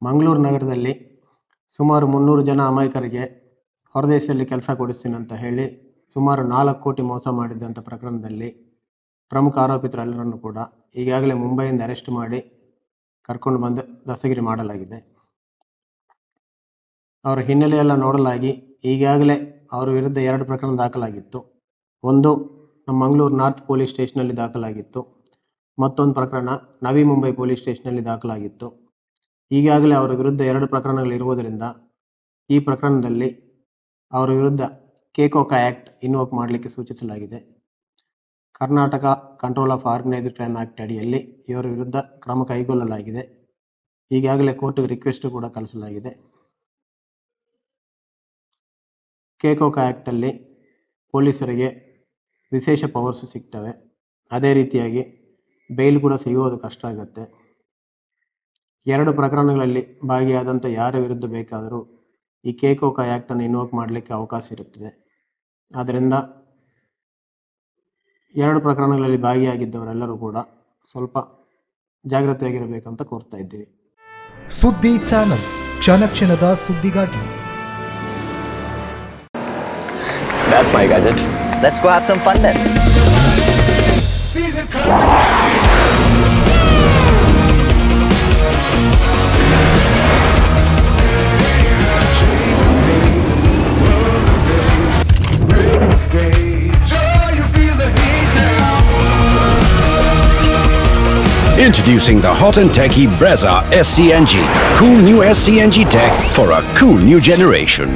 ಮಂಗಳೂರು ನಗರದಲ್ಲಿ ಸುಮಾರು 300 ಜನ ಅಮಾಯಕರಿಗೆ ಹೊರದೇಶದಲ್ಲಿ ಕೆಲಸ ಕೊಡಿಸ್ತೀನಿ ಅಂತ ಹೇಳಿ ಸುಮಾರು 4 ಕೋಟಿ ಮೋಸ ಮಾಡಿದ್ದಂಥ ಪ್ರಕರಣದಲ್ಲಿ ಪ್ರಮುಖ ಆರೋಪಿತರೆಲ್ಲರನ್ನು ಕೂಡ ಈಗಾಗಲೇ ಮುಂಬೈಯಿಂದ ಅರೆಸ್ಟ್ ಮಾಡಿ ಕರ್ಕೊಂಡು ಬಂದು ದಸ್ತಗಿರಿ ಮಾಡಲಾಗಿದೆ. ಅವರ ಹಿನ್ನೆಲೆಯೆಲ್ಲ ನೋಡಲಾಗಿ ಈಗಾಗಲೇ ಅವರ ವಿರುದ್ಧ 2 ಪ್ರಕರಣ ದಾಖಲಾಗಿತ್ತು. ಒಂದು ನಮ್ಮ ಮಂಗಳೂರು ನಾರ್ತ್ ಪೊಲೀಸ್ ಸ್ಟೇಷನಲ್ಲಿ ದಾಖಲಾಗಿತ್ತು. ಮತ್ತೊಂದು ಪ್ರಕರಣ ನವಿ ಮುಂಬೈ ಪೊಲೀಸ್ ಸ್ಟೇಷನಲ್ಲಿ ದಾಖಲಾಗಿತ್ತು. ಈಗಾಗಲೇ ಅವರ ವಿರುದ್ಧ 2 ಪ್ರಕರಣಗಳಿರುವುದರಿಂದ ಈ ಪ್ರಕರಣದಲ್ಲಿ ಅವರ ವಿರುದ್ಧ ಕೇಕೋಕಾ ಆ್ಯಕ್ಟ್ ಇನ್ವೋಕ್ ಮಾಡಲಿಕ್ಕೆ ಸೂಚಿಸಲಾಗಿದೆ. Karnataka control of organised crime act ಅಡಿಯಲ್ಲಿ ಇವರ ವಿರುದ್ಧ ಕ್ರಮ ಕೈಗೊಳ್ಳಲಾಗಿದೆ. ಈಗಾಗಲೇ ಕೋರ್ಟ್ಗೆ ರಿಕ್ವೆಸ್ಟ್ ಕೂಡ ಕಳಿಸಲಾಗಿದೆ. ಕೇಕೋಕಾ ಆ್ಯಕ್ಟಲ್ಲಿ ಪೊಲೀಸರಿಗೆ ವಿಶೇಷ ಪವರ್ಸು ಸಿಗ್ತವೆ. ಅದೇ ರೀತಿಯಾಗಿ ಬೇಲ್ ಕೂಡ ಸಿಗೋದು ಕಷ್ಟ ಆಗುತ್ತೆ. 2 ಪ್ರಕರಣಗಳಲ್ಲಿ ಭಾಗಿಯಾದಂಥ ಯಾರ ವಿರುದ್ಧ ಬೇಕಾದರೂ ಈ ಕೇಕೋಕಾ ಆ್ಯಕ್ಟನ್ನು ಇನ್ವೋಕ್ ಮಾಡಲಿಕ್ಕೆ ಅವಕಾಶ ಇರುತ್ತದೆ. ಆದ್ದರಿಂದ 2 ಪ್ರಕರಣಗಳಲ್ಲಿ ಭಾಗಿಯಾಗಿದ್ದವರೆಲ್ಲರೂ ಕೂಡ ಸ್ವಲ್ಪ ಜಾಗ್ರತೆಯಾಗಿರಬೇಕಂತ ಕೋರ್ತಾ ಇದ್ದೀವಿ. ಸುದ್ದಿ ಚಾನಲ್, ಕ್ಷಣ ಕ್ಷಣದ ಸುದ್ದಿಗಾಗಿ. That's my gadget. Let's go have some fun then. Introducing the hot and techy Brezza SCNG. Cool new SCNG tech for a cool new generation.